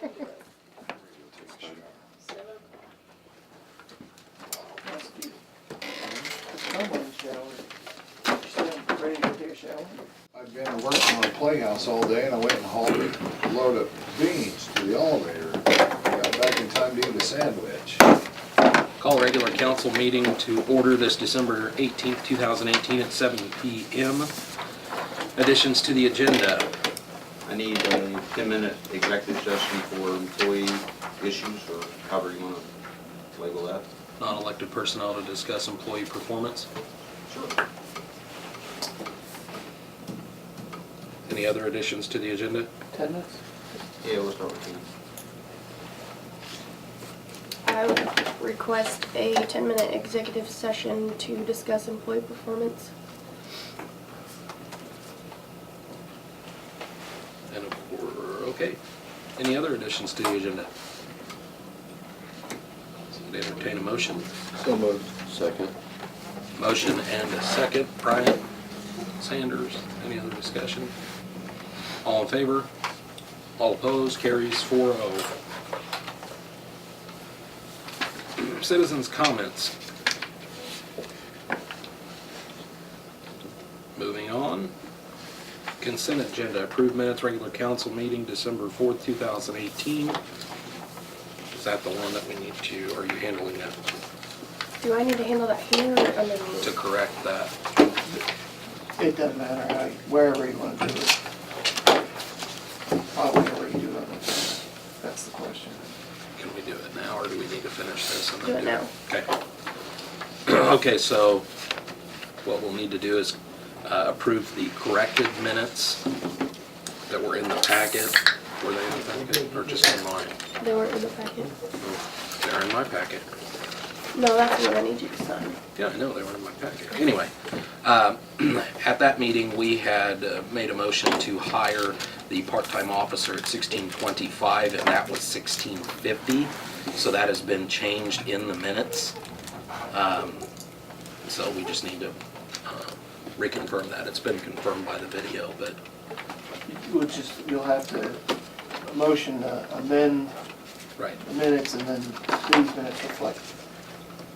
Ready to take a shower? I've been working on a playhouse all day and I went and hauled a load of beans to the elevator. Got back in time to eat a sandwich. Call a regular council meeting to order this December 18th, 2018 at 7 p.m. Additions to the agenda. I need a 10-minute executive session for employee issues, or however you want to label that. Non-elected personnel to discuss employee performance. Sure. Any other additions to the agenda? 10 minutes? Yeah, we'll start with you. I would request a 10-minute executive session to discuss employee performance. And okay. Any other additions to the agenda? Somebody entertain a motion. So moved. Second. Motion and a second. Bryant, Sanders, any other discussion? All in favor? All opposed? Carries 4-0. Citizens' comments. Moving on. Consent agenda. Approved minutes, regular council meeting, December 4th, 2018. Is that the one that we need to, are you handling that? Do I need to handle that here or under me? To correct that? It doesn't matter how, wherever you want to do it. Wherever you do it, that's the question. Can we do it now, or do we need to finish this and Do then it now. Okay. Okay, so what we'll need to do is approve the corrected minutes that were in the packet. Were they in the packet, or just in mine? They weren't in the packet. They're in my packet. No, that's the one I need you to sign. Yeah, I know, they were in my packet. Anyway, at that meeting, we had made a motion to hire the part-time officer at $16.25, and that was $16.50. So that has been changed in the minutes. So we just need to reconfirm that. It's been confirmed by the video, but You'll have to motion to amend right, the minutes, and then these minutes reflect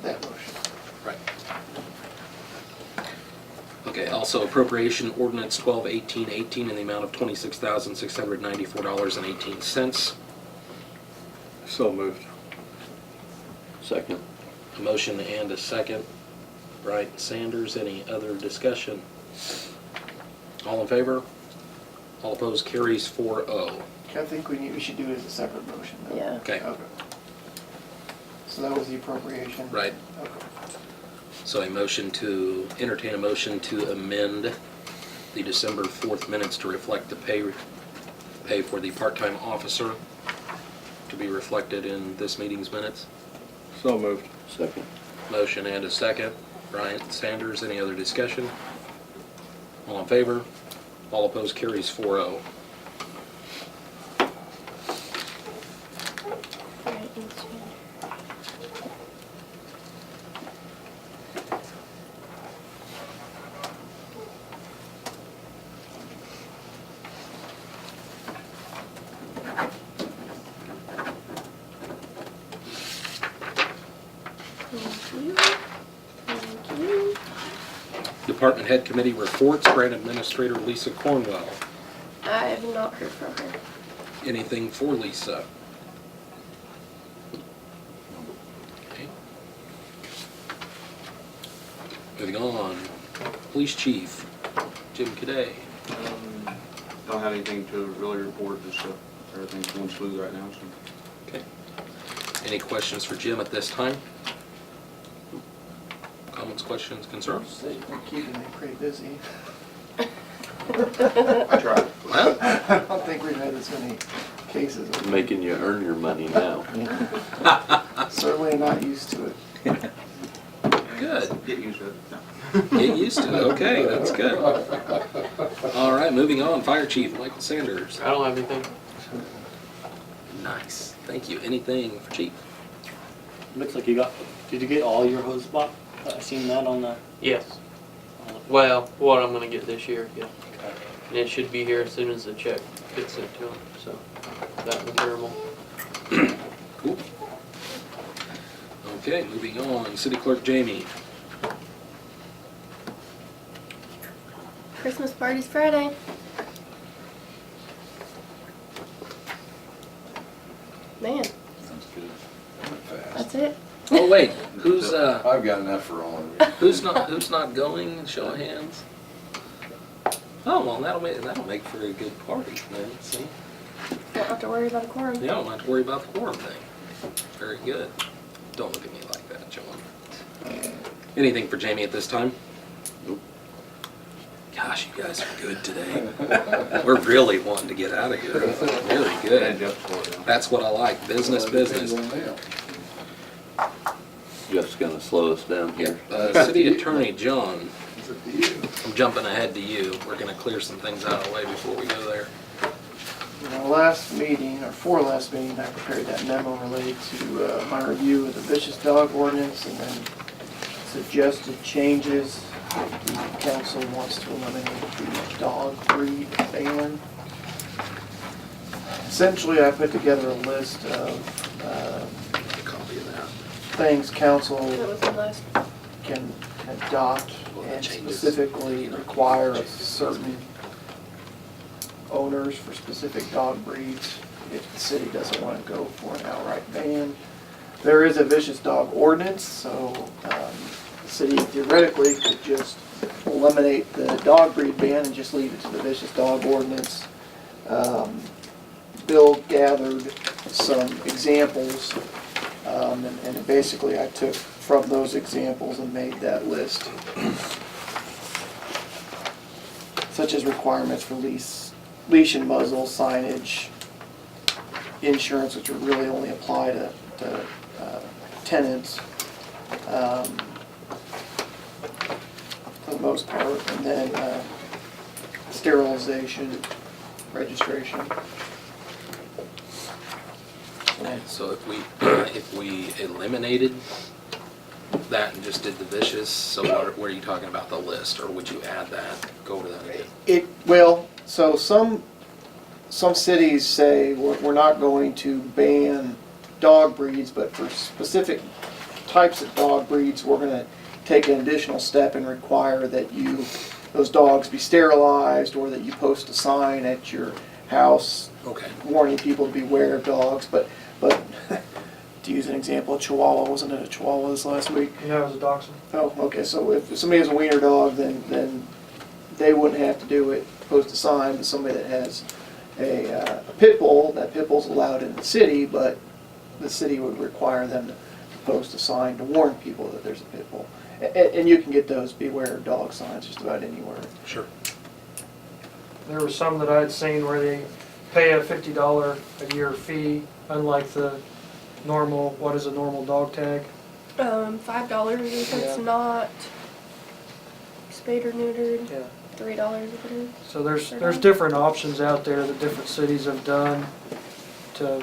that motion. right. Okay, also appropriation ordinance 12-18-18 in the amount of $26,694.18. So moved. Second. A motion and a second. Bryant, Sanders, any other discussion? All in favor? All opposed? Carries 4-0. I think we should do it as a separate motion, though. Yeah. Okay, Okay. So that was the appropriation? right. Okay. So entertain a motion to amend the December 4th minutes to reflect the pay for the part-time officer to be reflected in this meeting's minutes. So moved. Second. Motion and a second. Bryant, Sanders, any other discussion? All in favor? All opposed? Carries 4-0. Right, and sign. Thank you. Thank you. Department Head Committee reports. Grant Administrator Lisa Cornwell. I have not heard from her. Anything for Lisa? Okay. Moving on. Police Chief Jim Cadet. Don't have anything to really report, just everything's going smooth right now, so. Okay. Any questions for Jim at this time? Comments, questions, concerns? We're keeping me pretty busy. I tried. Well, I don't think we've had as many cases. Making you earn your money now. Certainly not used to it. good. Get used to it. No. Get used to it. Okay, that's good. All right, moving on. Fire Chief Michael Sanders. I don't have anything. Nice. Thank you. Anything for Chief? Looks like did you get all your hose bought? I seen that on the, Yes. Well, what I'm gonna get this year, yeah. okay. And it should be here as soon as the check gets sent to them, so that material. Cool. Okay, moving on. City Clerk Jamie. Christmas party's Friday. Man, That's good. Went fast. that's it. Oh wait, who's I've got enough for all of you. who's not going? Show of hands. Oh well, that'll make for a good party then. See, Don't have to worry about a quorum. you don't have to worry about the quorum thing. Very good. Don't look at me like that, John. Anything for Jamie at this time? Nope. Gosh, you guys are good today. We're really wanting to get out of here. Really And good. Jeff Floyd. That's what I like. Business, business. Depends on them. Jeff's gonna slow us down here. City Attorney John, It's up to you. I'm jumping ahead to you. We're gonna clear some things out of the way before we go there. In our last meeting, or last meeting, I prepared that memo related to my review of the vicious dog ordinance and then suggested changes. The council wants to eliminate the dog breed ban. Essentially, I put together a list of Get a copy of that. things council That was the last. can adopt Well, that and changes. specifically require of certain owners for specific dog breeds if the city doesn't want to go for an outright ban. There is a vicious dog ordinance, so the city theoretically could just eliminate the dog breed ban and just leave it to the vicious dog ordinance. Bill gathered some examples, and basically I took from those examples and made that list. Such as requirements for leash and muzzle, signage, insurance, which would really only apply to tenants, for the most part, and then sterilization, registration. So if we eliminated that and just did the vicious, so what are you talking about, the list, or would you add that, go over that again? So some cities say we're not going to ban dog breeds, but for specific types of dog breeds, we're gonna take an additional step and require that those dogs be sterilized, or that you post a sign at your house Okay. warning people to beware of dogs, but to use an example, a Chihuahua, wasn't it a Chihuahua this last week? Yeah, it was a dachshund. Oh, okay, so if somebody has a wiener dog, then they wouldn't have to do it, post a sign, but somebody that has a pit bull, that pit bull's allowed in the city, but the city would require them to post a sign to warn people that there's a pit bull. And you can get those beware of dog signs just about anywhere. Sure. There were some that I'd seen where they pay a $50 a year fee, unlike the normal, what is a normal dog tag? $5 if it's Yeah. not spayed or neutered. Yeah. $3 if it is. So there's different options out there that different cities have done to,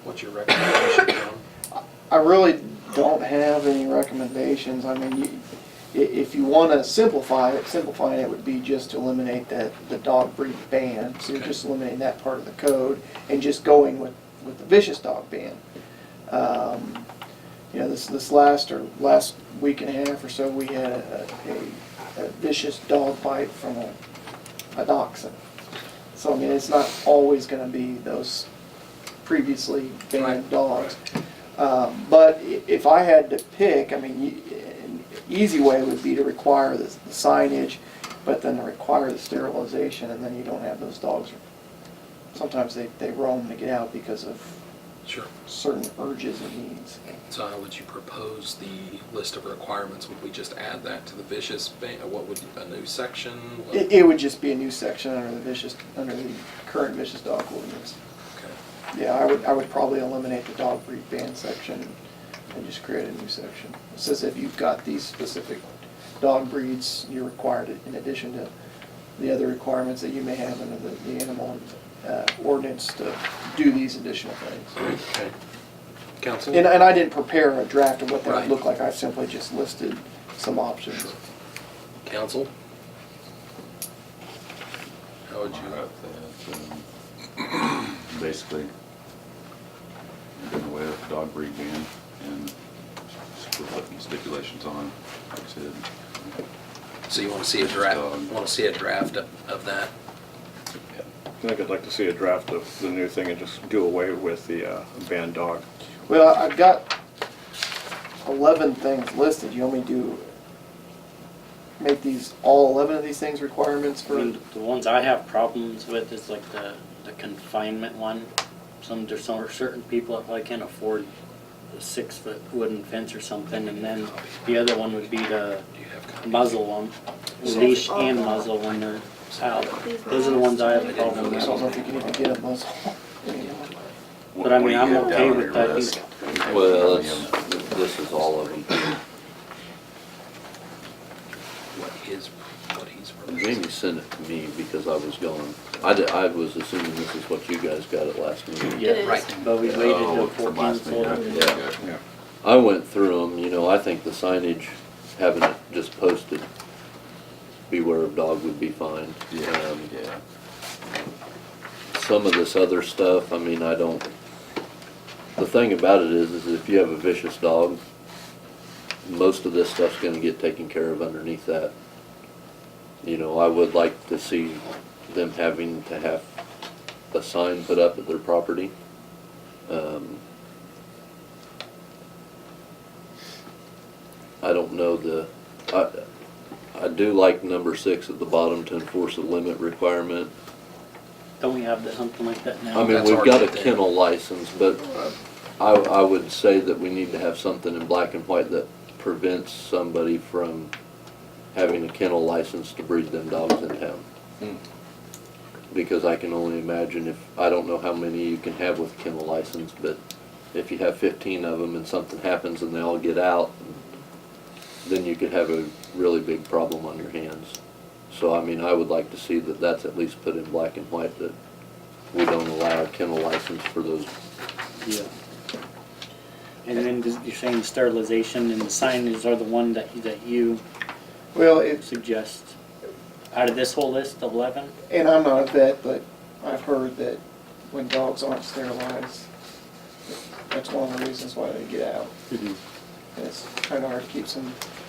What's your recommendation, John? I really don't have any recommendations. I mean, if you want to simplifying it would be just to eliminate the dog breed ban. So you're Okay. just eliminating that part of the code and just going with the vicious dog ban. This last week and a half or so, we had a vicious dog bite from a dachshund. So I mean, it's not always going to be those previously banned dogs. But if I had to pick, I mean, an easy way would be to require the signage, but then to require the sterilization, and then you don't have those dogs. Sometimes they roam to get out because of Sure. certain urges and needs. So how would you propose the list of requirements? Would we just add that to the vicious ban? What would, a new section? What- It would just be a new section under the current vicious dog ordinance. Okay. Yeah, I would probably eliminate the dog breed ban section and just create a new section. It says if you've got these specific dog breeds, you're required, in addition to the other requirements that you may have under the animal ordinance, to do these additional things. Okay. Council? And I didn't prepare a draft of what that Right. would look like. I simply just listed some options. Sure. Council? How would you? Basically, doing away with dog breed ban and we're putting stipulations on, like I said. So you want to see a draft, of that? I think I'd like to see a draft of the new thing and just do away with the banned dog. Well, I've got 11 things listed. You want me to make these, all 11 of these things requirements I for? mean, the ones I have problems with is like the confinement one. There's certain people that probably can't afford a 6-foot wooden fence or something, and then the other one would be the Do you have copies? muzzle one, leash and muzzle when they're out. Those are the ones I have a problem I don't know if with. you can even get a muzzle anymore. But I What do mean, you I'm have okay down on with your that. list? Well, this is all of them. What he's Jamie proposing. sent it to me because I was gone. I was assuming this is what you guys got at last meeting. Yeah, It is. Right. but we waited Oh, till from 14 last meeting, sold. okay. Yeah. I went through them, you know, I think the signage, having it just posted, beware of dog would be fine. Yeah, yeah. Some of this other stuff, I mean, the thing about it is if you have a vicious dog, most of this stuff's gonna get taken care of underneath that. You know, I would like to see them having to have a sign put up at their property. I don't know I do like number 6 at the bottom to enforce a limit requirement. Don't we have something like that now? I mean, That's we've got a already there. kennel license, but I would say that we need to have something in black and white that prevents somebody from having a kennel license to breed them dogs in town. Because I can only imagine I don't know how many you can have with kennel license, but if you have 15 of them and something happens and they all get out, then you could have a really big problem on your hands. So, I mean, I would like to see that that's at least put in black and white, that we don't allow a kennel license for those. Yeah. And then you're saying sterilization and the signage are the one that you Well, it's, suggest out of this whole list of 11? and I'm not a vet, but I've heard that when dogs aren't sterilized, that's one of the reasons why they get out. And it's kind of hard to keep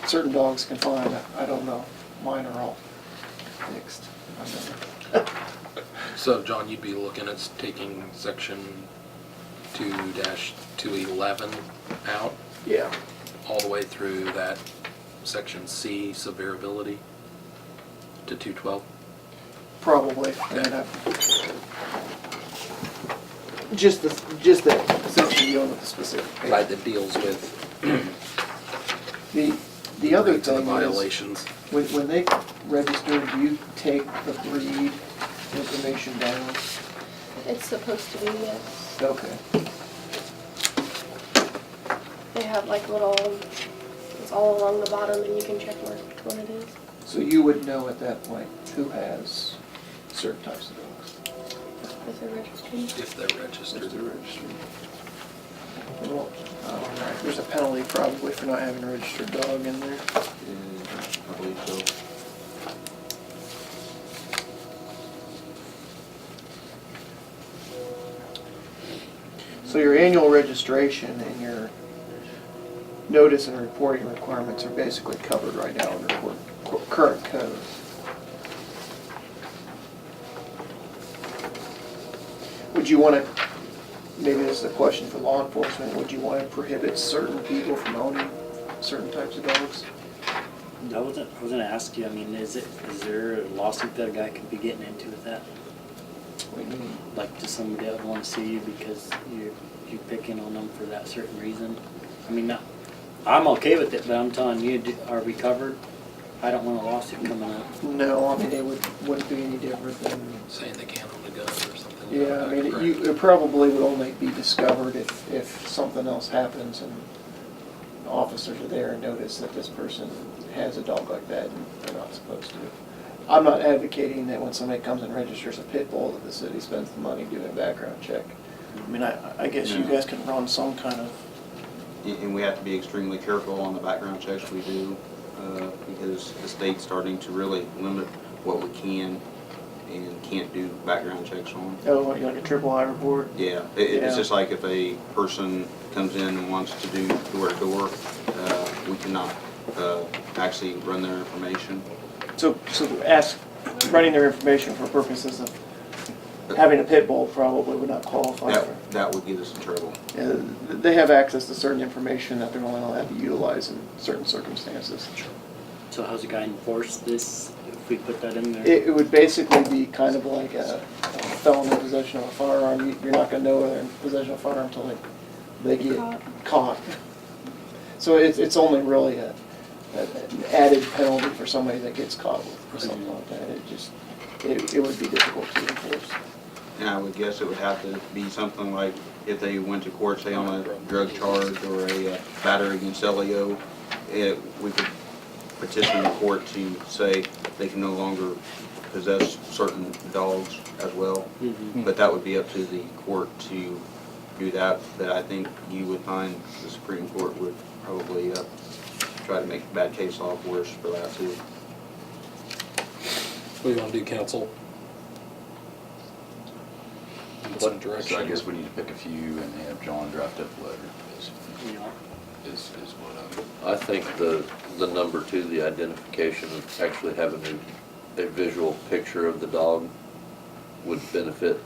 certain dogs confined. I don't know. Mine are all fixed. I don't know. So, John, you'd be looking at taking section 2-211 out, Yeah. all the way through that section C, severability, to 212? Probably. I mean, just that section dealing with the specific page. Right, that deals with The other rates of the thing is, violations. when they register, do you take the breed information down? It's supposed to be, yes. Okay. They have like little, it's all along the bottom and you can check mark what it is. So you would know at that point who has certain types of dogs. If they're registered. If they're registered. If they're registered. Well, there's a penalty probably for not having a registered dog in there. I believe so. So your annual registration and your notice and reporting requirements are basically covered right now under current code. Would you want to, maybe this is a question for law enforcement, would you want to prohibit certain people from owning certain types of dogs? I was gonna ask you, I mean, is there a lawsuit that a guy could be getting into with that? What do you mean? Like, does somebody that would wanna sue you because you're picking on them for that certain reason? I mean, I'm okay with it, but I'm telling you, are we covered? I don't want a lawsuit coming up. No, I mean, it wouldn't be any different than, Saying they can't own a gun or something. yeah, I mean, it probably would only be discovered if something else happens and officers are there and notice that this person has a dog like that and they're not supposed to. I'm not advocating that when somebody comes and registers a pit bull that the city spends the money doing a background check. I mean, I guess you guys can run some kind of, And we have to be extremely careful on the background checks we do, because the state's starting to really limit what we can and can't do background checks on. Oh, like a triple I report? Yeah, Yeah. it's just like if a person comes in and wants to do door to door, we cannot actually run their information. So running their information for purposes of having a pit bull probably would not qualify for. That would get us in trouble. They have access to certain information that they're only allowed to utilize in certain circumstances. So how's a guy enforce this if we put that in there? It would basically be kind of like a felon in possession of a firearm. You're not gonna know they're in possession of a firearm until they get caught. So it's only really an added penalty for somebody that gets caught with something like that. It would be difficult to enforce. And I would guess it would have to be something like if they went to court, say on a drug charge or a battery against LEO, we could petition the court to say they can no longer possess certain dogs as well. But that would be up to the court to do that. But I think you would find the Supreme Court would probably try to make bad case law worse for that too. What do you want to do, council? In some So I direction? guess we need to pick a few and have John draft up a letter, basically, Yeah. is what I think the number two, the identification of actually having a visual picture of the dog would benefit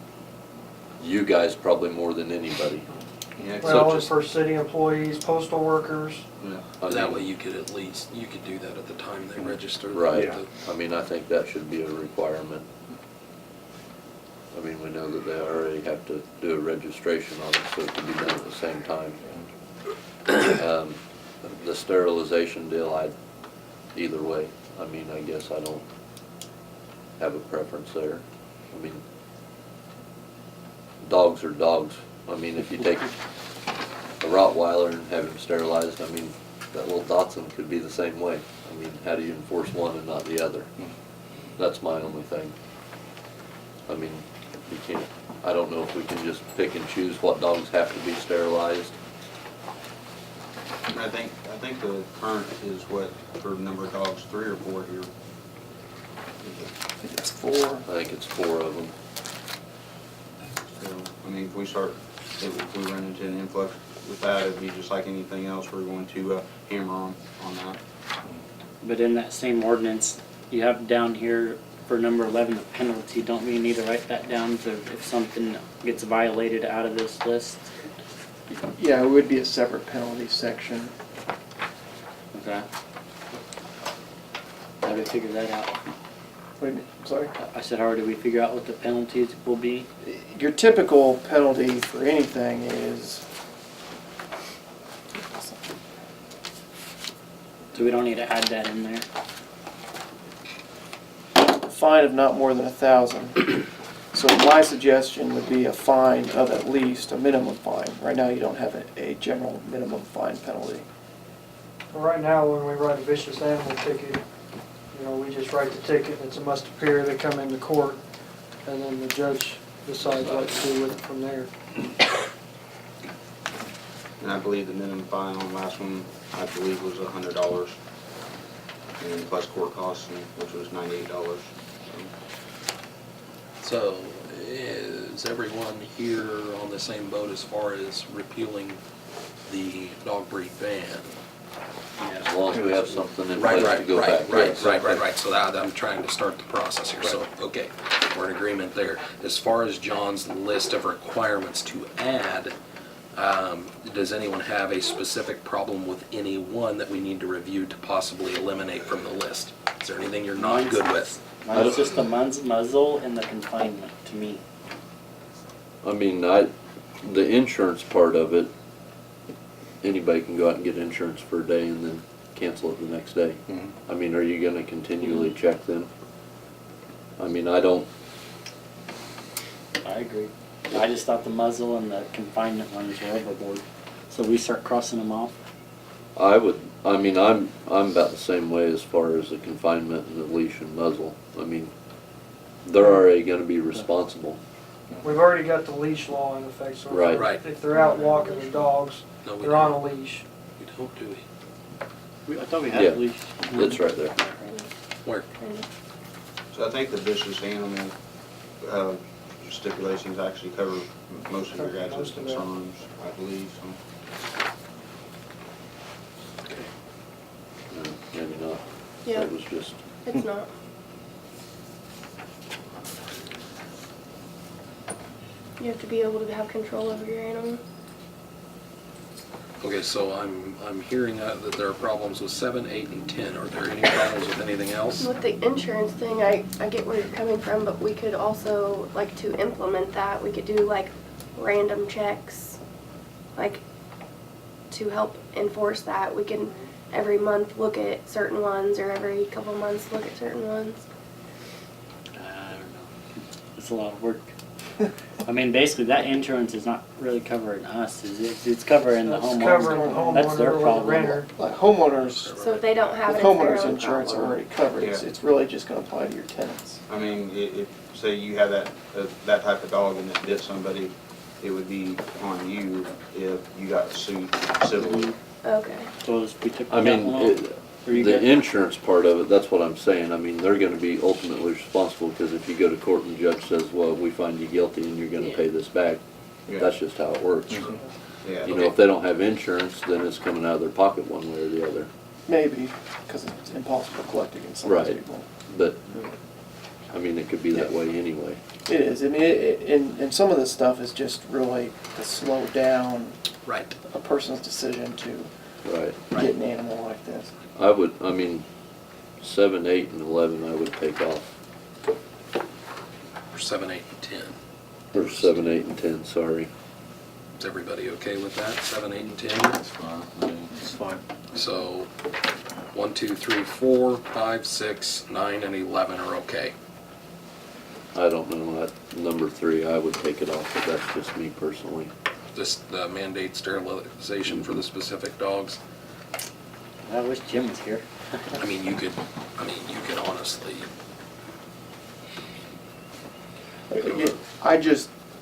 you guys probably more than anybody. Yeah, Well, and just- for city employees, postal workers, That way you could at least, you could do that at the time they register. Right. Yeah. I mean, I think that should be a requirement. I mean, we know that they already have to do a registration on it, so it can be done at the same time. The sterilization deal, either way. I mean, I guess I don't have a preference there. I mean, dogs are dogs. I mean, if you take a Rottweiler and have him sterilized, I mean, that little Dachshund could be the same way. I mean, how do you enforce one and not the other? That's my only thing. I mean, you can't, I don't know if we can just pick and choose what dogs have to be sterilized. I think the current is what, for number of dogs, 3 or 4 here. I think it's 4. I think it's 4 of them. So, I mean, if we run into an influx with that, it'd be just like anything else, we're going to hammer on that. But in that same ordinance, you have down here for number 11, the penalty. Don't we need to write that down to if something gets violated out of this list? Yeah, it would be a separate penalty section. Okay. How do we figure that out? Wait a minute, sorry? I said, how do we figure out what the penalties will be? Your typical penalty for anything is, So we don't need to add that in there? a fine of not more than 1,000. So my suggestion would be a fine of at least a minimum fine. Right now, you don't have a general minimum fine penalty. right now, when we write a vicious animal ticket, we just write the ticket, and it's a must appear, they come into court, and then the judge decides what to do with it from there. And I believe the minimum fine on the last one, I believe was $100, and plus court costs, which was $98. So is everyone here on the same boat as far as repealing the dog breed ban? As long as we have something in Right, place to go back. Yes. right. So that, I'm trying to start the process here. So, okay, we're in agreement there. As far as John's list of requirements to add, does anyone have a specific problem with any one that we need to review to possibly eliminate from the list? Is there anything you're not good with? Mine's just the muzzle and the confinement to me. I mean, the insurance part of it, anybody can go out and get insurance for a day and then cancel it the next day. I mean, are you gonna continually check them? I mean, I don't, I agree. I just thought the muzzle and the confinement ones were overboard. So we start crossing them off. I'm about the same way as far as the confinement and the leash and muzzle. I mean, they're already gonna be responsible. We've already got the leash law in effect, so Right. Right. if they're out walking their dogs, No, we they're on don't. a leash. We don't, do we? I thought we had Yeah. at least. It's right there. Where? So I think the vicious animal stipulations actually cover most of your guys' Most of it. concerns, I believe, so. No, maybe not. Yeah, It was just, it's not. You have to be able to have control over your animal. Okay, so I'm hearing that there are problems with 7, 8, and 10. Are there any problems with anything else? With the insurance thing, I get where you're coming from, but we could also, like, to implement that, we could do, like, random checks, like, to help enforce that. We can, every month, look at certain ones, or every couple months, look at certain ones. I don't know. It's a lot of work. I mean, basically, that insurance is not really covering us, is it? It's covering the It's homeowner. covering the That's their homeowner or the problem. renter. Like homeowners, So if they don't have with it, it's their homeowners own insurance are problem. already covered, Yeah. it's really just gonna apply to your tenants. I mean, if, say you have that type of dog and it bit somebody, it would be on you if you got sued civilly. Okay. So if we took I that mean, one off, are you the good? insurance part of it, that's what I'm saying. I mean, they're gonna be ultimately responsible, because if you go to court and the judge says, well, we find you guilty and you're gonna Yeah. pay this back, Yeah. that's just how it works. Yeah. You know, if they don't have insurance, then it's coming out of their pocket one way or the other. Maybe, because it's impossible to collect against some of these Right. people. But, I mean, it could be that way anyway. It is, I mean, and some of this stuff is just really to slow down Right. a person's decision to Right. get an animal like this. I would, I mean, 7, 8, and 11 I would take off. Or 7, 8, and 10. Or 7, 8, and 10, sorry. Is everybody okay with that? 7, 8, and 10? That's fine. It's fine. So 1, 2, 3, 4, 5, 6, 9, and 11 are okay. I don't know, that number 3, I would take it off, but that's just me personally. This, the mandate sterilization for the specific dogs. I wish Jim was here. I mean, you could honestly, Again,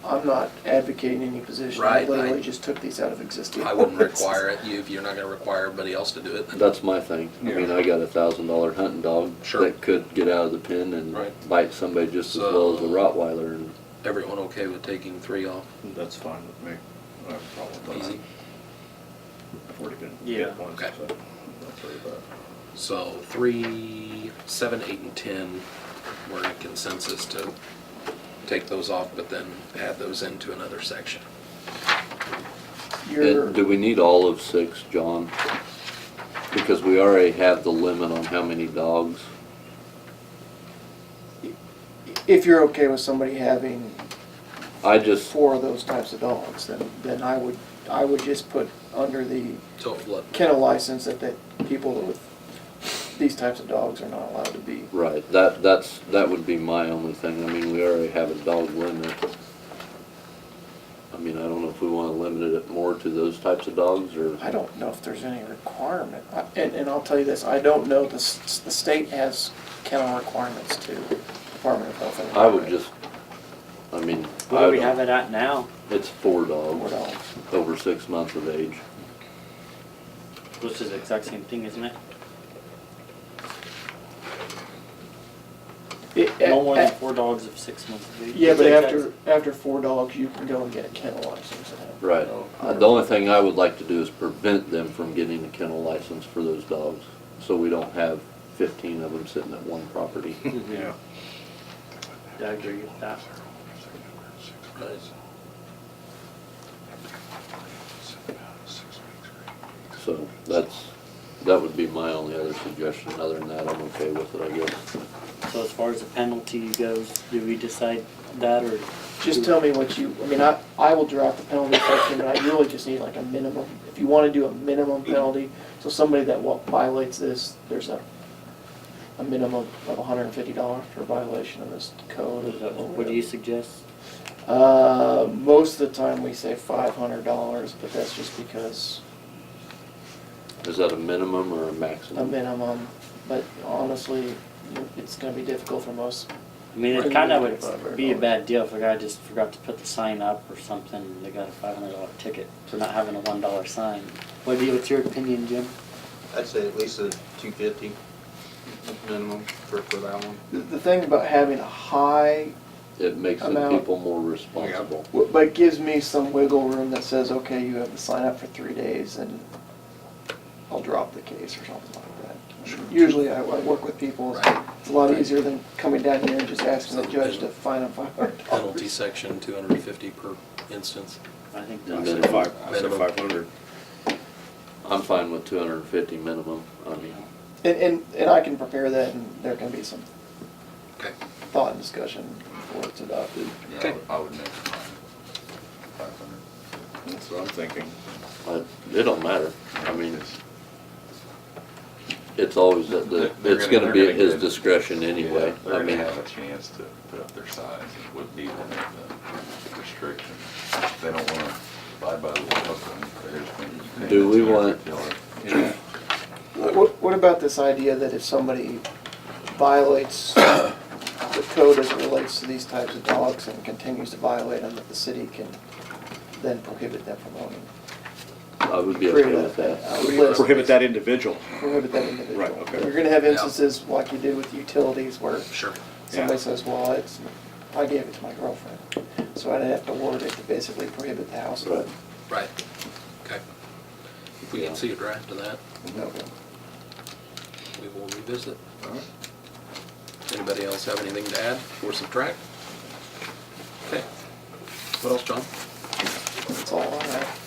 I'm not advocating any position. I Right, literally I- just took these out of existing. I wouldn't ordinances. require it. If you're not gonna require everybody else to do it, then That's my thing. I mean, I got a $1,000 hunting dog Sure. that could get out of the pen and Right. bite somebody just as So- well as a Rottweiler. And everyone okay with taking 3 off? That's fine with me. I have a problem with that. Easy. I've already been Yeah. hit once, Okay. so not worry about it. So 3, 7, 8, and 10, we're in consensus to take those off, but then add those into another section. You're, do we need all of 6, John? Because we already have the limit on how many dogs. if you're okay with somebody having I just, 4 of those types of dogs, then I would just put under the So flood. kennel license that people with these types of dogs are not allowed to be. right, that would be my only thing. I mean, we already have a dog limit. I mean, I don't know if we want to limit it more to those types of dogs, or, I don't know if there's any requirement, and I'll tell you this, I don't know, the state has kennel requirements too, Department of Health and I would Environment. just, I mean, What do we have it at now? it's 4 4 dogs dogs. over 6 months of age. Which is the exact same thing, isn't it? No more than 4 dogs of 6 months of age. Yeah, but It's the after 4 dogs, you can go and get a kennel license. Right. The only thing I would like to do is prevent them from getting a kennel license for those dogs, so we don't have 15 of them sitting at one property. exact- Yeah. I agree with that. So that would be my only other suggestion. Other than that, I'm okay with it, I guess. So as far as the penalty goes, do we decide that or? Just tell me what you, I mean, I will draft the penalty section, but I really just need like a minimum. If you want to do a minimum penalty, so somebody that violates this, there's a minimum of $150 for violation of this code. or What do you suggest? Most of the time we say $500, but that's just because Is that a minimum or a a maximum? minimum. But honestly, it's going to be difficult for most. I mean, it Right. kind of would be a bad deal if a guy just forgot to put the sign up or something, and they got a $500 ticket for not having a $1 sign. What's your opinion, Jim? I'd say at least a 250 minimum for that one. The thing about having a high it makes them Amount. people more responsible. But it gives me some wiggle room that says, okay, you have to sign up for 3 days and I'll drop the case or something like that. Usually I work with people, it's a lot easier than coming down here and just asking the judge to fine them $500. Penalty section, 250 per instance. I think I that's said I said Minimum. 500. I'm fine with 250 minimum, I mean, And I can prepare that and there can be some Okay. thought and discussion before it's adopted. Yeah, Okay. I would make it 500. That's what I'm thinking. it don't matter. I mean, it's always at the, They're it's gonna be they're at his get- discretion anyway. Yeah, They're I gonna mean, have a chance to put up their signs and would be within the restriction. If they don't wanna abide by the laws, then they're just gonna be paying Do we $250. want- Yeah. What about this idea that if somebody violates the code as it relates to these types of dogs and continues to violate them, that the city can then prohibit them from owning? I would be Create okay a- with that. a list. Prohibit that individual. Prohibit that individual. Right, okay. You're gonna have instances like you did with utilities where Sure. somebody says, well, I gave it to my girlfriend. So I'd have to word it to basically prohibit the house. Right. Right. Okay. If we can see a draft of that, Okay. we will revisit. Anybody else have anything to add or subtract? Okay. What else, John? That's all I have.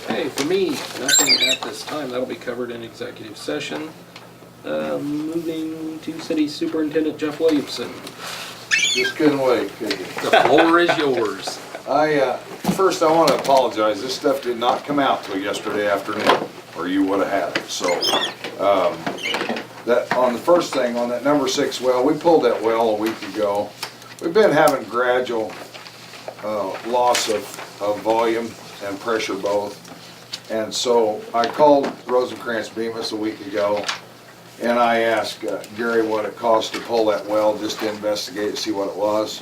Okay, for me, nothing at this time. That'll be covered in executive session. Moving to City Superintendent Jeff Williamson. Just couldn't wait, could you? The floor is yours. First I wanna apologize, this stuff did not come out till yesterday afternoon, or you would've had it, so, that, on the first thing, on that number 6 well, we pulled that well a week ago. We've been having gradual, loss of volume and pressure both. And so I called Rosencrantz Bemis a week ago, and I asked Gary what it cost to pull that well, just to investigate, see what it was.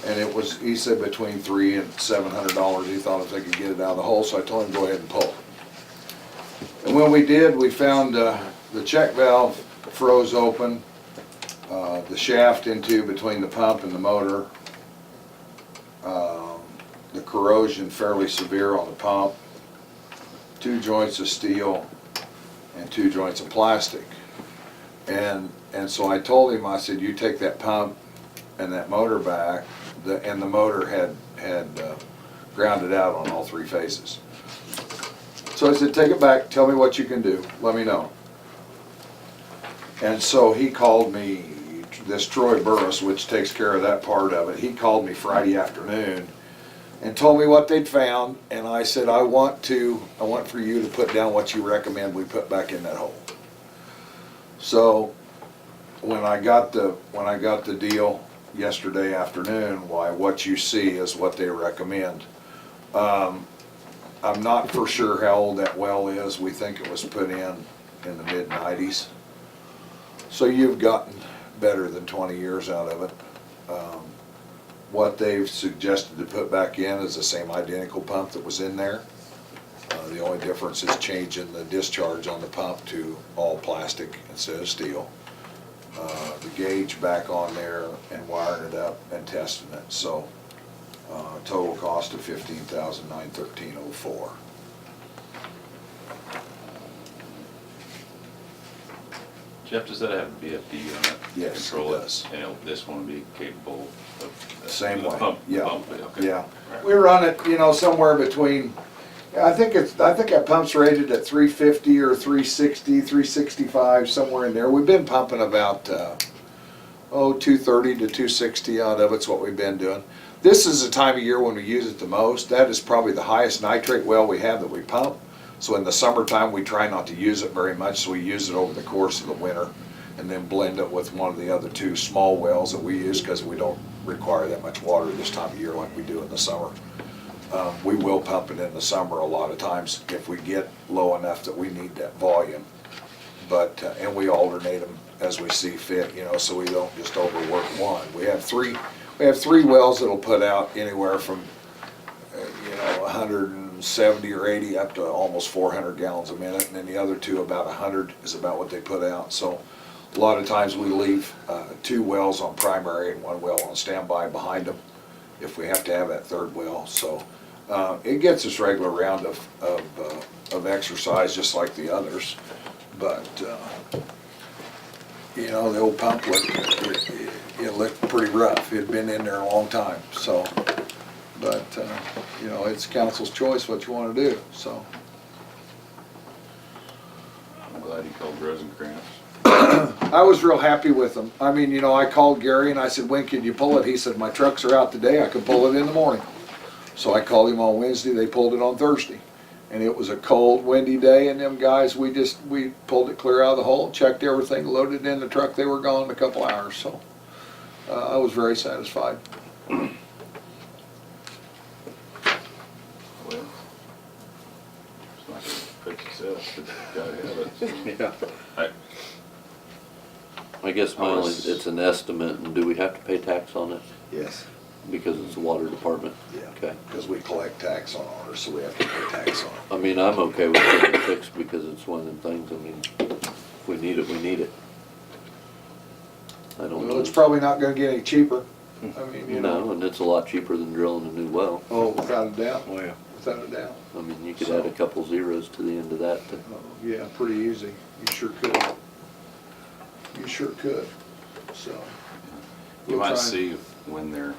And it was, he said between $300 and $700, he thought if they could get it out of the hole, so I told him go ahead and pull it. And when we did, we found the check valve froze open, the shaft into between the pump and the motor, the corrosion fairly severe on the pump, 2 joints of steel and 2 joints of plastic. And so I told him, I said, you take that pump and that motor back, and the motor had grounded out on all 3 phases. So I said, take it back, tell me what you can do, let me know. And so he called me, this Troy Burris, which takes care of that part of it, he called me Friday afternoon and told me what they'd found, and I said, I want for you to put down what you recommend we put back in that hole. So when I got the deal yesterday afternoon, why, what you see is what they recommend. I'm not for sure how old that well is. We think it was put in the mid-90s. So you've gotten better than 20 years out of it. What they've suggested to put back in is the same identical pump that was in there. The only difference is changing the discharge on the pump to all plastic instead of steel. The gauge back on there and wiring it up and testing it. So total cost of $15,913.04. Jeff, does that have a BFD on it? Yes, Control it does. And this one will be capable of? Same the way, pump- yeah. pump, okay. Yeah, we run it, somewhere between, I think that pump's rated at 350 or 360, 365, somewhere in there. We've been pumping about, 230 to 260 out of it's what we've been doing. This is the time of year when we use it the most. That is probably the highest nitrate well we have that we pump. So in the summertime, we try not to use it very much, so we use it over the course of the winter and then blend it with one of the other 2 small wells that we use because we don't require that much water this time of year like we do in the summer. We will pump it in the summer a lot of times if we get low enough that we need that volume. But, and we alternate them as we see fit, so we don't just overwork one. We have three wells that'll put out anywhere from, 170 or 80 up to almost 400 gallons a minute, and then the other 2, about 100 is about what they put out. So A lot of times we leave 2 wells on primary and 1 well on standby behind them if we have to have that 3rd well. So it gets us regular round of exercise just like the others. But, you know, the old pump it looked pretty rough. It had been in there a long time, so. But, you know, it's council's choice what you want to do, so. I'm glad you called Rosencrantz. I was real happy with them. I mean, you know, I called Gary and I said, when can you pull it? He said, my trucks are out today, I can pull it in the morning. So I called him on Wednesday, they pulled it on Thursday. And it was a cold, windy day, and them guys, we pulled it clear out of the hole, checked everything, loaded it in the truck, they were gone in a couple hours, so. I was very satisfied. Well, it's not gonna fix itself, but you gotta have it. So. Yeah. I guess my I only, was- it's an estimate, and do we have to pay tax on it? Yes. Because it's the water department? Yeah. Okay. Because we collect tax on ours, so we have to pay tax on it. I mean, I'm okay with getting it fixed because it's one of them things, I mean, if we need it, we need it. I don't Well, know. it's probably not gonna get any cheaper. I mean, you know. No, and it's a lot cheaper than drilling a new well. Oh, without a doubt, Oh, yeah. without a doubt. I mean, you could add a couple zeros to the end of that to Oh, yeah, pretty easy. You sure could. You sure could, so. You we'll might try and- see when they're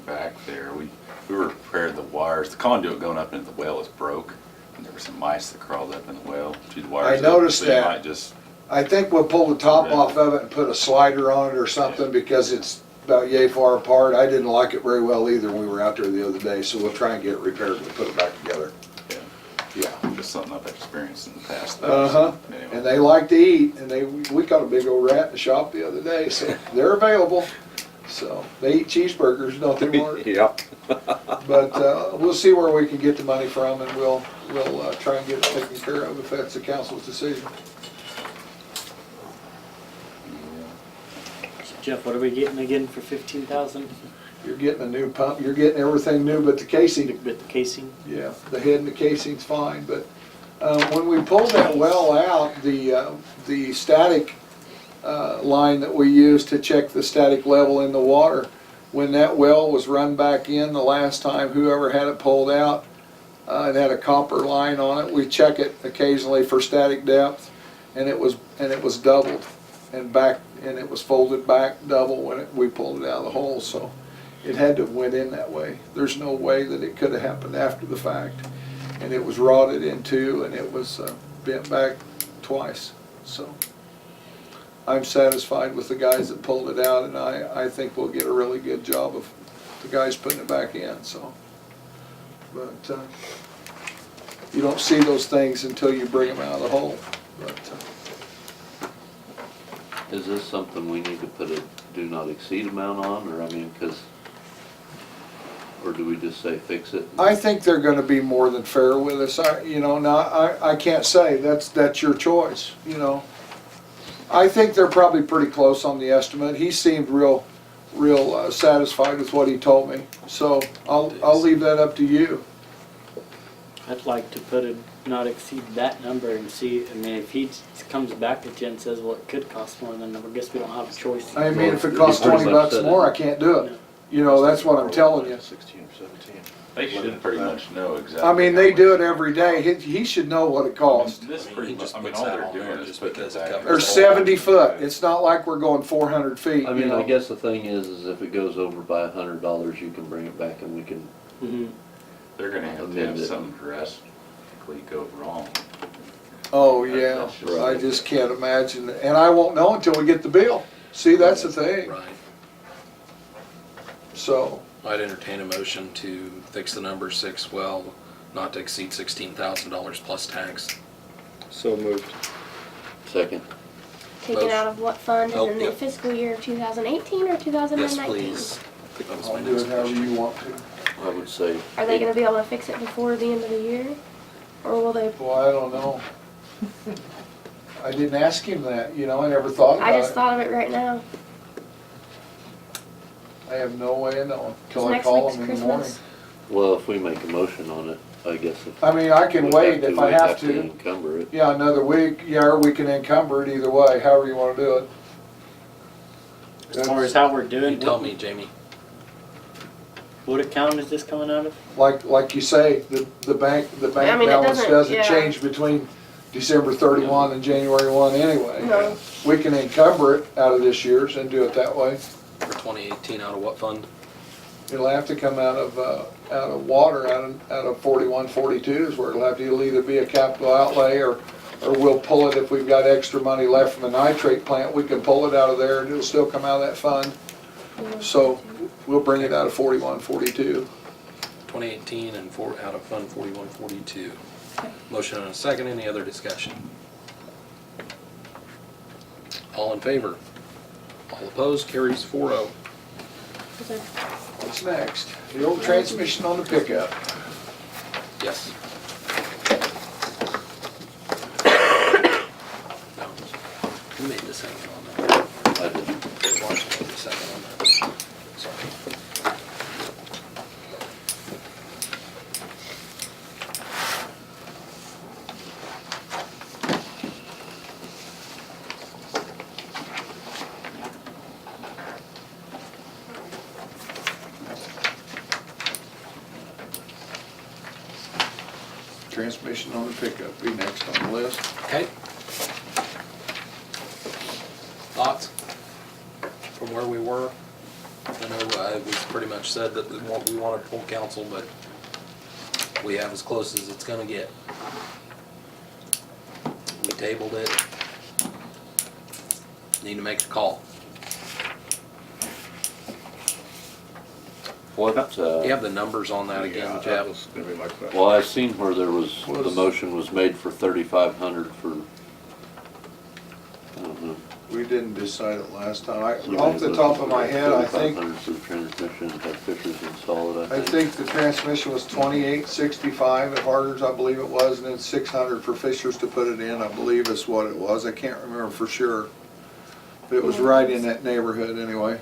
back there, we repaired the wires, the conduit going up into the well is broke, and there were some mice that crawled up in the well, chewed the wires up, noticed so that. you might just, I think we'll pull the top Yeah. off of it and put a slider on it or something because it's about yay far apart. I didn't like it very well either when we were out there the other day, so we'll try and get it repaired and put it back together. yeah, Yeah. just something I've experienced in the past. Uh-huh. Anyway. And they like to eat, and we caught a big old rat in the shop the other day, so they're available. So, they eat cheeseburgers, don't they, Mark? Yep. But, we'll see where we can get the money from, and we'll try and get it taken care of if that's the council's decision. So Jeff, what are we getting again for 15,000 You're getting a new pump, you're getting everything new but the casing. with the casing? Yeah, the head and the casing's fine, but when we pulled that well out, the static line that we used to check the static level in the water, when that well was run back in the last time, whoever had it pulled out, it had a copper line on it. We check it occasionally for static depth, and it was doubled and back, and it was folded back double when we pulled it out of the hole. So it had to have went in that way. There's no way that it could have happened after the fact. And it was rotted in two, and it was bent back twice. So I'm satisfied with the guys that pulled it out, and I think we'll get a really good job of the guys putting it back in. So, but you don't see those things until you bring them out of the hole. But Is this something we need to put a do not exceed amount on, or I mean, or do we just say fix it? I think they're gonna be more than fair with us. I can't say, that's your choice, you know. I think they're probably pretty close on the estimate. He seemed real satisfied with what he told me. So I'll leave that up to you. I'd like to put a not exceed that number and see, I mean, if he comes back at you and says, well, it could cost more, then I guess we don't have a choice. I mean, if it costs $20 more, I can't do it. You know, that's what I'm telling you. 16 or 17. They should pretty much know exactly. I mean, they do it every day. He should know what it costs. This He pretty much, just I mean, puts all that they're on there doing is just putting because it it back. covers They're 70 foot. It's not like we're going 400 feet, I you mean, I know. guess the thing is if it goes over by $100, you can bring it back and we can, Mhm. They're gonna have to Amend have it. something drastically go wrong. Oh, yeah. That's just- I just can't imagine. And I won't know until we get the bill. See, that's the thing. Right. So, I'd entertain a motion to fix the number 6 well, not to exceed $16,000 plus tax. So moved. second. Taken out of what fund Oh, and in the yep. fiscal year of 2018 or 2019? Yes, please. That was my I'll do next it however question. you want to. I would say. Are they gonna be able to fix it before the end of the year? Or will they, Well, I don't know. I didn't ask him that, you know, I never thought I about just it. thought of it right now. I have no way of knowing It's till I next call week's him in the morning. Christmas. Well, if we make a motion on it, I guess if. I mean, I can we'd wait if I we'd have to to. encumber it. Yeah, another week, yeah, or we can encumber it either way, however you wanna do it. As far as how we're doing, You tell me, Jamie. what account is this coming out of? Like you say, the bank I mean, it balance doesn't- doesn't yeah. change between December 31 and January 1 anyway. No. We can encumber it out of this year's and do it that way. For 2018, out of what fund? It'll have to come out of water, out of 41, 42 is where it'll have to, it'll either be a capital outlay or we'll pull it if we've got extra money left from the nitrate plant, we can pull it out of there and it'll still come out of that fund. So we'll bring it out of 41, 42. 2018 and out of Fund 4142. Motion and a second. Any other discussion? All in favor? All opposed? Carries 4-0. What's next? The old transmission on the pickup. Yes. No. Who made the second on that? I did. Marshall made the second on that. Sorry. Transmission on the pickup be next on the list. Okay. Thoughts from where we were? I know it was pretty much said that we wanted full council, but we have as close as it's gonna get. We tabled it. Need to make a call. What, You have the numbers on that again, Yeah, that Jeff? was gonna be like that. well, I've seen where there was, the motion was made for 3,500 for, I don't know. We didn't decide it last time. Off the top of my head, I think 3,500 for the transmission, have Fishers install it, I think the transmission was 2865 at Harder's, I believe it was, and then 600 for Fishers to put it in, I believe is what it was. I can't remember for sure. But it was right in that neighborhood anyway.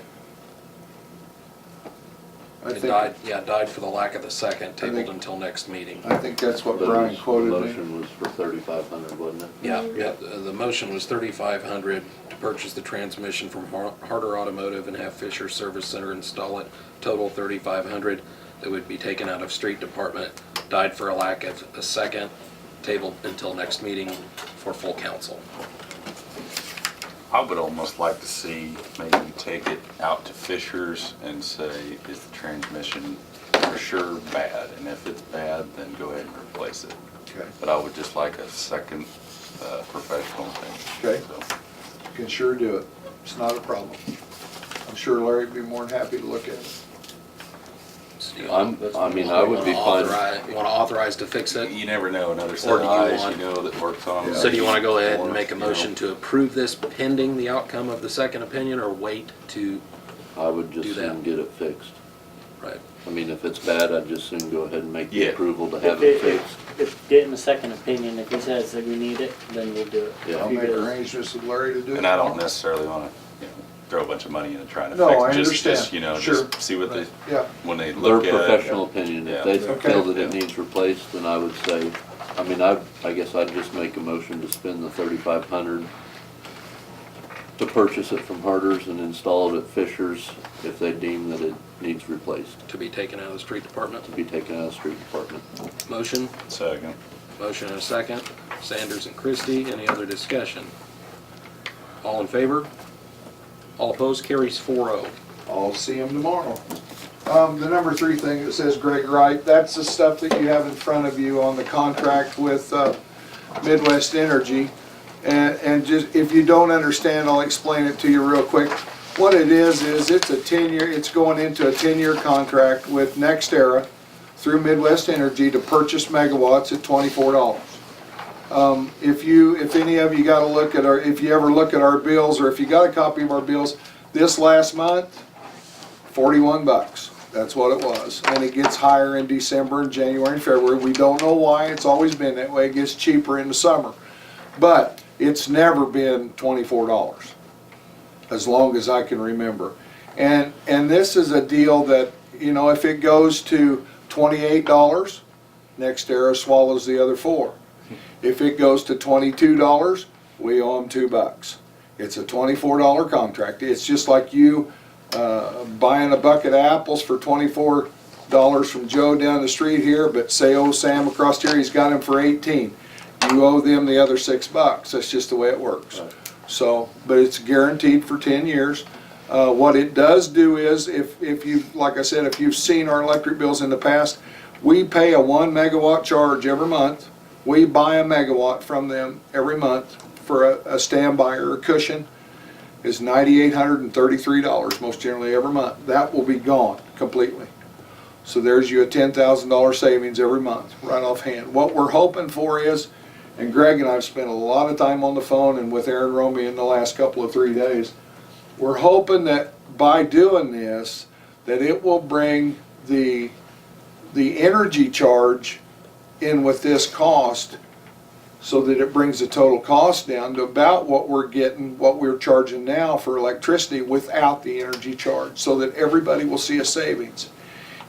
I It think, died for the lack of the second, tabled think- until next meeting. I think that's what But Brian the quoted me. motion was for 3,500, wasn't it? Yeah, the motion was 3,500 to purchase the transmission from Harder Automotive and have Fisher Service Center install it. Total 3,500 that would be taken out of street department. Died for a lack of a second, tabled until next meeting for full council. I would almost like to see maybe take it out to Fishers and say, is the transmission for sure bad? And if it's bad, then go ahead and replace it. Okay. But I would just like a second professional thing. Okay. So, You can sure do it. It's not a problem. I'm sure Larry'd be more than happy to look at it. So you I mean, I would be fine. You want to authorize to fix it? You never know, another set Or of do you eyes, want- you know, that works on them. So do you want to go ahead and make a You know. motion to approve this pending the outcome of the second opinion, or wait to, I would just Do that. soon get it fixed. right? I mean, if it's bad, I'd just soon go ahead and make the Yeah. approval to have it fixed. If getting a second opinion, if he says that we need it, then we'll do it. Yeah. I'll If he make goes- arrangements with Larry to do it. And I don't necessarily wanna, throw a bunch of money into trying to No, fix it. I Just- understand. Just, you know, Sure. just see what they, Yeah, when they Their look at it. professional opinion, if they Yeah. feel that Okay. it needs replaced, then I would say, I mean, I guess I'd just make a motion to spend the 3,500 to purchase it from Harder's and install it at Fisher's if they deem that it needs replaced, To be taken out of the street department. to be taken out of the street department. Motion, Second. motion and a second. Sanders and Christie, any other discussion? All in favor? All opposed? Carries 4-0. I'll see him tomorrow. The number 3 thing that says Greg Wright, that's the stuff that you have in front of you on the contract with Midwest Energy. And just, if you don't understand, I'll explain it to you real quick. What it is it's a 10-year, it's going into a 10-year contract with NextEra through Midwest Energy to purchase megawatts at $24. If any of you gotta look at if you ever look at our bills, or if you got a copy of our bills, this last month, 41 bucks. That's what it was. And it gets higher in December and January and February. We don't know why. It's always been that way. It gets cheaper in the summer. But it's never been $24, as long as I can remember. And this is a deal that, you know, if it goes to $28, NextEra swallows the other 4. If it goes to $22, we owe them $2. It's a $24 contract. It's just like you buying a bucket of apples for $24 from Joe down the street here, but say old Sam across here, he's got them for 18. You owe them the other $6. That's just the way it works. Right. So, but it's guaranteed for 10 years. What it does do is, if you've, like I said, if you've seen our electric bills in the past, we pay a 1 megawatt charge every month. We buy a megawatt from them every month for a standby or a cushion. Is $9,833 most generally every month. That will be gone completely. So there's you a $10,000 savings every month right off hand. What we're hoping for is, and Greg and I have spent a lot of time on the phone and with Aaron Romey in the last couple of 3 days, we're hoping that by doing this, that it will bring the energy charge in with this cost, so that it brings the total cost down to about what we're getting, what we're charging now for electricity without the energy charge, so that everybody will see a savings.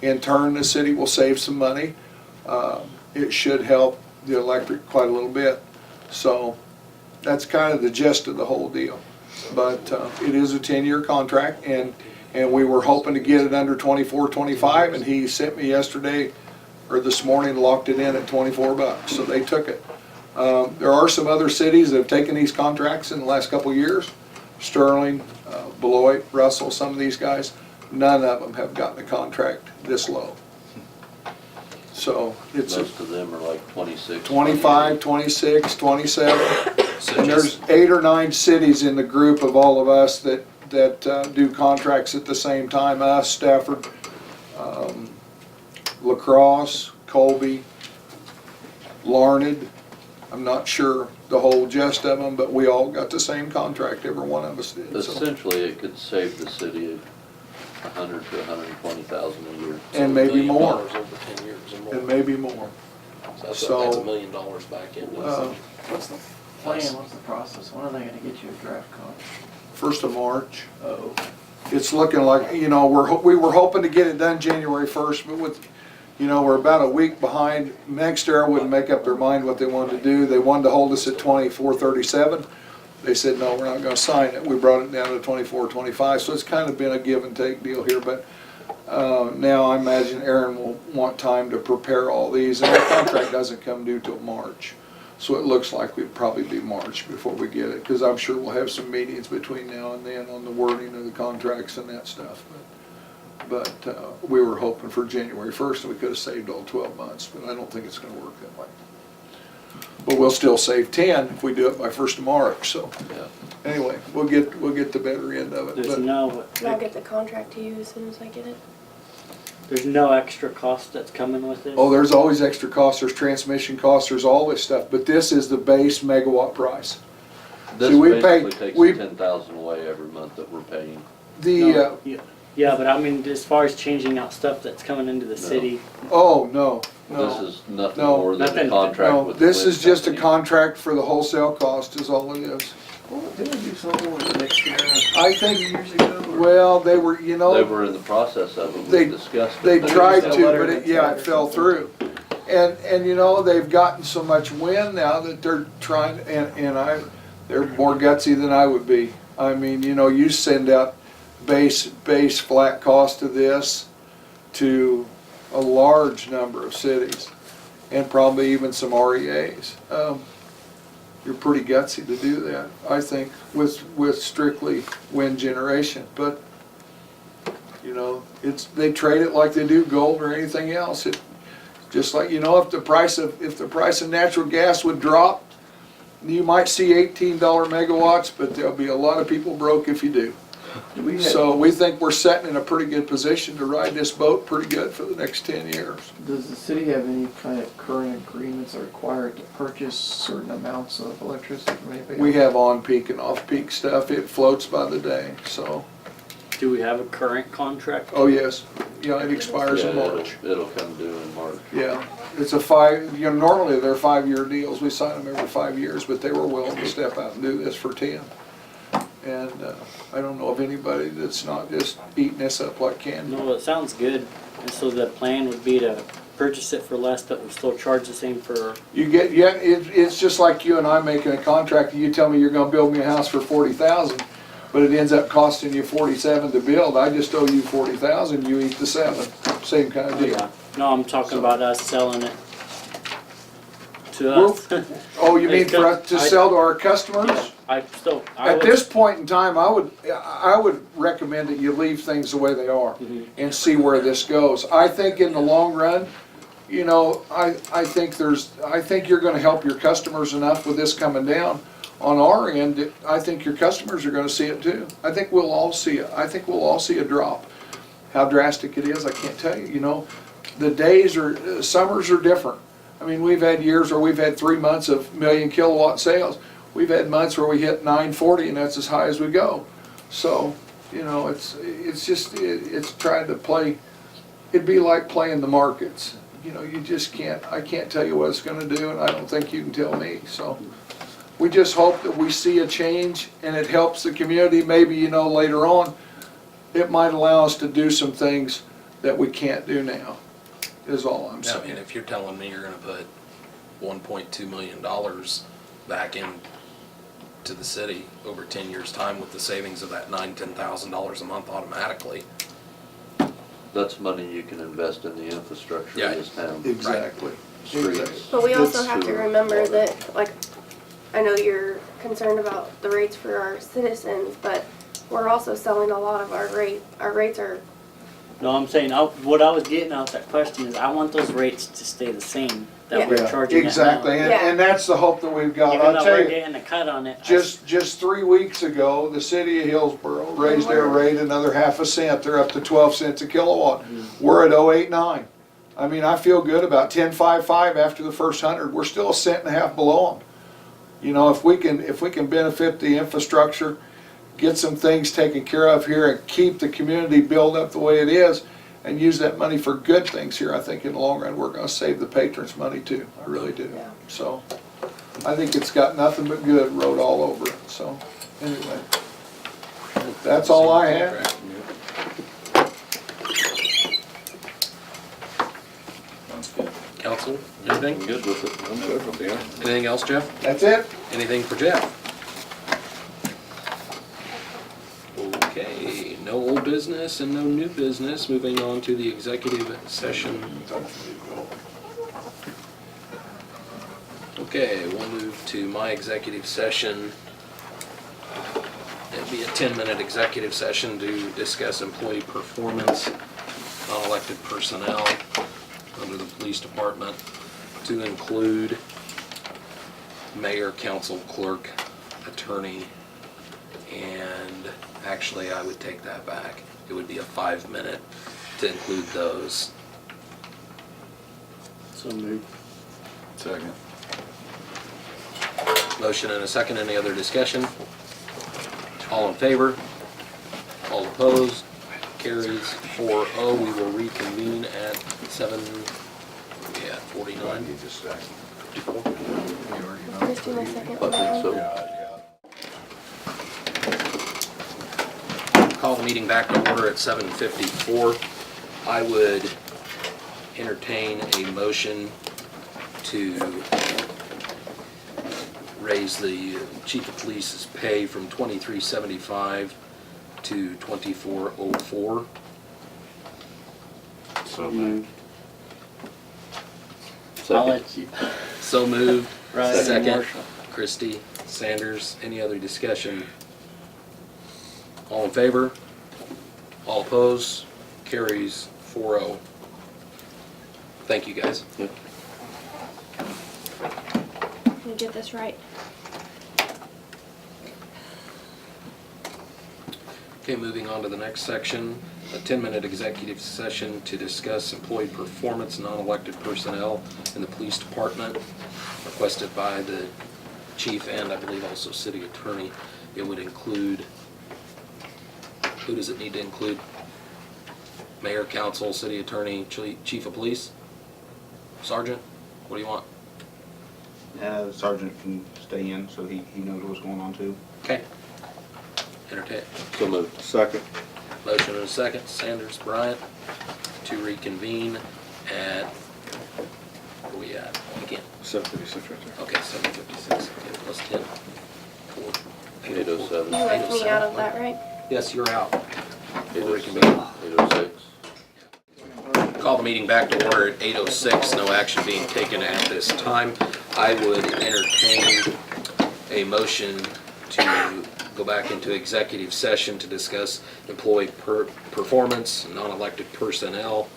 In turn, the city will save some money. It should help the electric quite a little bit. So that's kind of the gist of the whole deal. But it is a 10-year contract, and we were hoping to get it under 24, 25, and he sent me yesterday or this morning, locked it in at $24, so they took it. There are some other cities that have taken these contracts in the last couple of years. Sterling, Beloit, Russell, some of these guys. None of them have gotten a contract this low. So it's Most of them are like 26. 25, 26, 27. So And just- there's 8 or 9 cities in the group of all of us that do contracts at the same time. Us, Stafford, La Crosse, Colby, Larned. I'm not sure the whole gist of them, but we all got the same contract, every one of us did. So. Essentially, it could save the city $100,000 to $120,000 a year. And maybe $1 million more, over 10 years or more. and maybe more. So that's so, $1 million back in. What's the plan, what's the process? When are they gonna get you a draft contract? 1st of March. Oh. It's looking like, we were hoping to get it done January 1st, but with, we're about a week behind. NextEra wouldn't make up their mind what they wanted to do. They wanted to hold us at 24.37. They said, no, we're not gonna sign it. We brought it down to 24.25, so it's kind of been a give and take deal here, but now I imagine Aaron will want time to prepare all these, and the contract doesn't come due till March. So it looks like we'd probably be March before we get it, because I'm sure we'll have some meetings between now and then on the wording of the contracts and that stuff. But we were hoping for January 1st, and we could have saved all 12 months, but I don't think it's gonna work that way. But we'll still save 10 if we do it by 1st of March, so. Yeah. Anyway, we'll get the better end of it. There's But no, And I'll get the contract to you as soon as I get it. there's no extra cost that's coming with this? oh, there's always extra costs, there's transmission costs, there's all this stuff, but this is the base megawatt price. This See, we pay- basically takes we- the 10,000 away every month that we're paying. The, No, yeah, but I mean, as far as changing out stuff that's coming into the city, oh, no, This no. is nothing No. more than a Nothing. contract No, with the this is wind just a company. contract for the wholesale cost is all it is. Well, didn't we do something with the NextEra I think, years ago? or- well, they were, They were in the process of it, They- we discussed it. they but it tried was- to, but it, yeah, it fell through. And they've gotten so much wind now that they're trying, they're more gutsy than I would be. I mean, you send out base flat cost of this to a large number of cities, and probably even some REAs. You're pretty gutsy to do that, I think, with strictly wind generation, but, they trade it like they do gold or anything else. Just like, if the price of natural gas would drop, you might see $18 megawatts, but there'll be a lot of people broke if you do. So we think we're sitting in a pretty good position to ride this boat pretty good for the next 10 years. Does the city have any kind of current agreements that are required to purchase certain amounts of electricity from anybody? We have on-peak and off-peak stuff. It floats by the day, so, do we have a current contract? oh yes, it expires Yeah, in March. it'll come due in March. Yeah, it's a 5, normally they're 5-year deals. We sign them every 5 years, but they were willing to step out and do this for 10. And I don't know of anybody that's not just eating this up like candy. No, it sounds good. And so the plan would be to purchase it for less, but we still charge the same for, You get, yeah, it's just like you and I making a contract, and you tell me you're gonna build me a house for 40,000, but it ends up costing you 47 to build, I just owe you 40,000, you eat the 7, same kind of deal. no, I'm talking about us selling it to Well, us. Oh, you mean for us to sell to our customers? Yeah, I At would- this point in time, I would recommend that you leave things the way they are Mhm. and see where this goes. I think in the long run, you know, I think you're gonna help your customers enough with this coming down. On our end, I think your customers are gonna see it too. I think we'll all see it. I think we'll all see a drop. How drastic it is, I can't tell you, you know. The days are, summers are different. I mean, we've had years where we've had 3 months of 1,000,000 kilowatt sales. We've had months where we hit 940 and that's as high as we go. So, you know, it's trying to play, it'd be like playing the markets. You know, you just can't, I can't tell you what it's gonna do and I don't think you can tell me, so. We just hope that we see a change and it helps the community. Maybe, you know, later on, it might allow us to do some things that we can't do now, is all I'm I mean, saying. if you're telling me you're gonna put $1.2 million back in to the city over 10 years' time with the savings of that $10,000 a month automatically, That's money you can invest in the infrastructure Yeah. of this town. Exactly. Streets. Exactly. But we also It's- have to remember that, like, I know you're concerned about the rates for our citizens, but we're also selling a lot of our rates are, No, I'm saying, what I was getting out that question is I want those rates to stay the same that Yeah. we're Yeah, charging at now. exactly, and that's the hope that we've got. Even I'll though tell we're you, getting a cut on it. just 3 weeks ago, the city of Hillsborough raised their rate another half a cent. They're up to 12 cents a kilowatt. We're at 0.89. I mean, I feel good about 10.55 after the first 100. We're still 1.5 cents below them. You know, if we can benefit the infrastructure, get some things taken care of here and keep the community built up the way it is and use that money for good things here, I think in the long run, we're gonna save the patrons money too. I really do. Yeah. So, I think it's got nothing but good wrote all over it, so, anyway. That's all I have. Sounds good. council, anything? I'm good with it. I'm good with you. Anything else, Jeff? That's it? Anything for Jeff? Okay, no old business and no new business. Moving on to the executive session. Okay, we'll move to my executive session. It'd be a 10-minute executive session to discuss employee performance, non-elected personnel under the police department, to include mayor, council, clerk, attorney, and actually I would take that back. It would be a 5-minute to include those. So moved. Second. Motion and a second. Any other discussion? All in favor? All opposed? Carries 4-0. We will reconvene at 7:49. Need to say. Chris, do my second I one. think so. Call the meeting back to order at 7:54. I would entertain a motion to raise the chief of police's pay from $23.75 to $24.04. So moved. I'll Second. let you. So moved. Right. Second. Marshall. Christie, Sanders, any other discussion? All in favor? All opposed? Carries 4-0. Thank you, guys. Let me get this right. Okay, moving on to the next section, a 10-minute executive session to discuss employee performance, non-elected personnel in the police department, requested by the chief and I believe also city attorney. It would include, who does it need to include? Mayor, council, city attorney, chief of police? Sergeant? What do you want? The sergeant can stay in, so he knows what's going on too. Okay. Entertain. So moved. Second. Motion and a second, Sanders, Bryant, to reconvene at we at? Again, 756 right there. okay, 756, okay, plus 10. 807. You left me out of that, right? Yes, you're out. 806. Call the meeting back to order at 8:06, no action being taken at this time. I would entertain a motion to go back into executive session to discuss employee performance, non-elected personnel,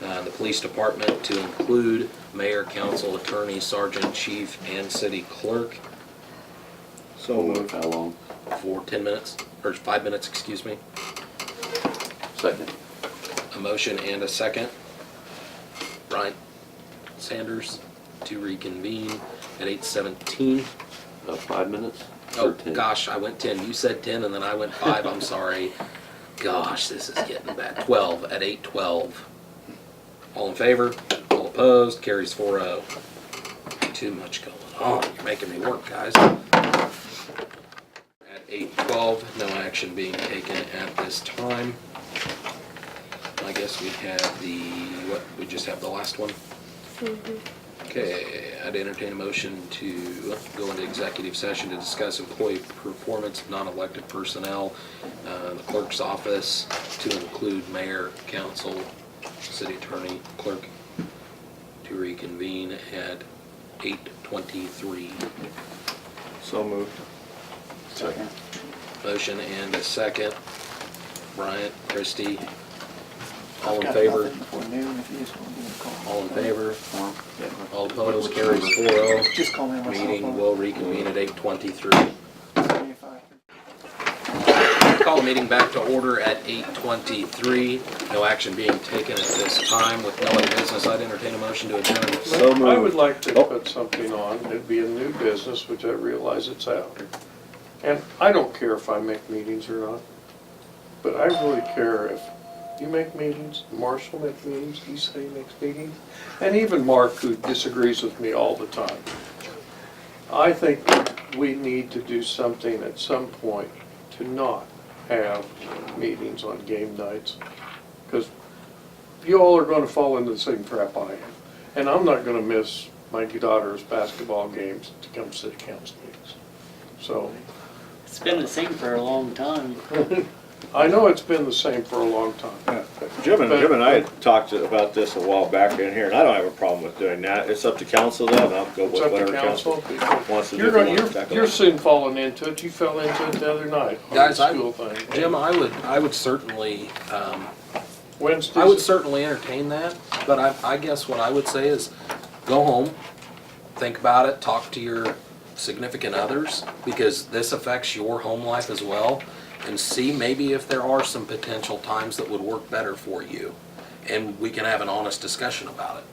the police department to include mayor, council, attorney, sergeant, chief, and city clerk So moved. How long? for 10 minutes, or 5 minutes, excuse me. Second. A motion and a second. Brian Sanders to reconvene at 8:17. 5 minutes? Oh, Or 10? gosh, I went 10. You said 10 and then I went 5. I'm sorry. Gosh, this is getting bad. 12 at 8:12. All in favor? All opposed? Carries 4-0. Too much going on. You're making me work, guys. At 8:12, no action being taken at this time. I guess we have we just have the last one? Okay, I'd entertain a motion to go into executive session to discuss employee performance of non-elected personnel, the clerk's office, to include mayor, council, city attorney, clerk, to reconvene at 8:23. So moved. Second. Motion and a second. Bryant, Christie, all I've in got favor? nothing before noon if you just want to give me a call. All in favor? Yeah. All opposed? Carries 4-0. Just call me on my cell Meeting phone. will reconvene at 8:23. 75. Call the meeting back to order at 8:23. No action being taken at this time. With no other business, I'd entertain a motion to adjourn. So moved. I would like to Oh. put something on, it'd be a new business, which I realize it's out. And I don't care if I make meetings or not, but I really care if you make meetings, Marshall makes meetings, Eastside makes meetings, and even Mark, who disagrees with me all the time. I think we need to do something at some point to not have meetings on game nights, because you all are gonna fall into the same trap I am. And I'm not gonna miss my daughter's basketball games to come to city council meetings. So, It's been the same for a long time. I know it's been the same for a long time. Yeah, Jim and I had talked about this a while back in here, and I don't have a problem with doing that. It's up to council though, and I'll go It's with up to whatever council council. wants to do. You're If they gonna, want to tackle you're it. soon falling into it. You fell into it the other night on the Guys, school thing. Jim, I would certainly, Wednesdays. I would certainly entertain that, but I guess what I would say is go home, think about it, talk to your significant others, because this affects your home life as well, and see maybe if there are some potential times that would work better for you, and we can have an honest discussion about it.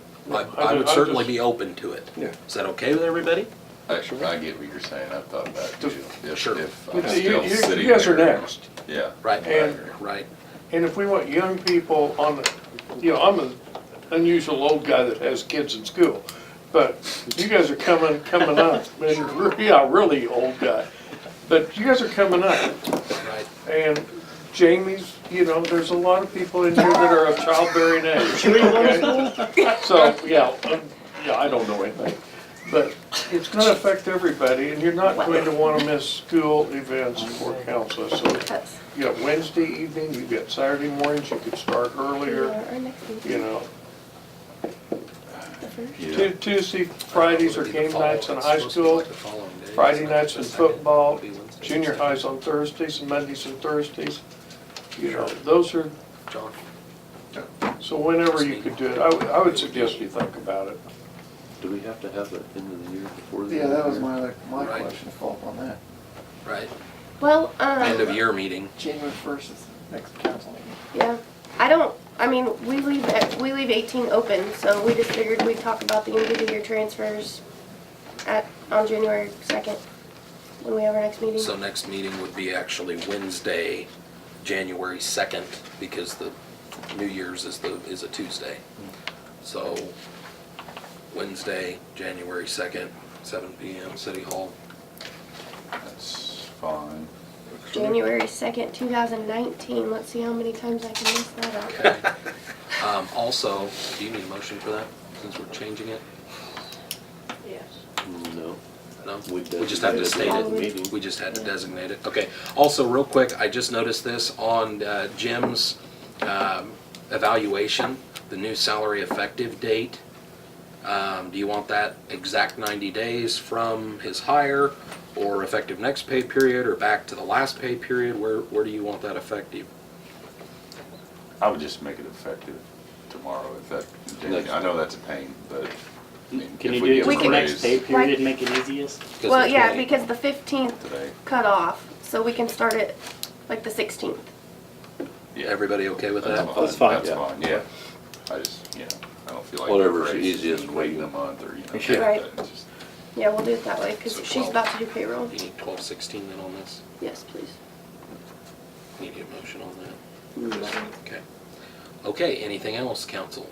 I would certainly be open to it. Yeah. Is that okay with everybody? Actually, I get what you're saying, I've thought about it too. If Sure. I'm still You sitting guys are there. next. Yeah. Right, And- right. And if we want young people on the, you know, I'm an unusual old guy that has kids in school, but you guys are coming up, and really old guy. But you guys are coming up, Right. and Jamie's, you know, there's a lot of people in here that are of childbearing age. Okay? So, yeah, I don't know anything, but it's gonna affect everybody, and you're not going to wanna miss school events for council, so. That's You got Wednesday evening, you got Saturday mornings, you could start earlier, our next meeting, you know. the first. Yeah. Tuesday, Fridays are game nights in high school, Friday nights in football, junior high's on Thursdays, and Mondays and Thursdays. You know, those are, John? so whenever you could do it, I would suggest you think about it. Do we have to have it end of the year before the? Yeah, end of that the was year? my Right. question, to follow up on that. Right. Well, End of year meeting. January 1st is the next council meeting. yeah, we leave 18 open, so we just figured we'd talk about the end of the year transfers on January 2nd, when we have our next meeting. So next meeting would be actually Wednesday, January 2nd, because the New Year's is a Tuesday. So Wednesday, January 2nd, 7 p.m., City Hall. That's fine. January 2nd, 2019, let's see how many times I can mess that up. Okay. Also, do you need a motion for that, since we're changing it? Yes. No. No? We We just have to designated state the it. meeting. We just had to designate it. Okay. Also, real quick, I just noticed this on Jim's evaluation, the new salary effective date. Do you want that exact 90 days from his hire, or effective next pay period, or back to the last pay period? Where do you want that effective? I would just make it effective tomorrow if that, Next. I know that's a pain, but I mean, Can if you we do give it them the a next raise pay period and make it easiest? 'Cause Well, the yeah, 20 because the 15th today, cut off, so we can start it like the 16th. yeah. Everybody okay with That's that? That's fine, That's yeah. fine, yeah. I just, you know, I don't feel like. Whatever's a raise easiest and for waiting you. a month or, you know. Sure. Right. it's just- Yeah, we'll do it that way, because So she's 12. about to do payroll. You need 12/16 then on this? Yes, please. Need a motion on that? Mm, Okay. Okay, anything else, council?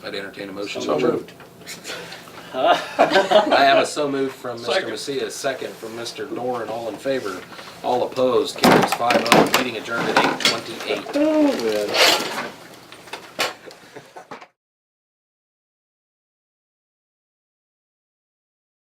I'd entertain a motion. So moved. I have a so moved from Mr. Second. Macias, second from Mr. Doran, all in favor. All opposed, carries 5-0, meeting adjourned at 8:28. Oh, man.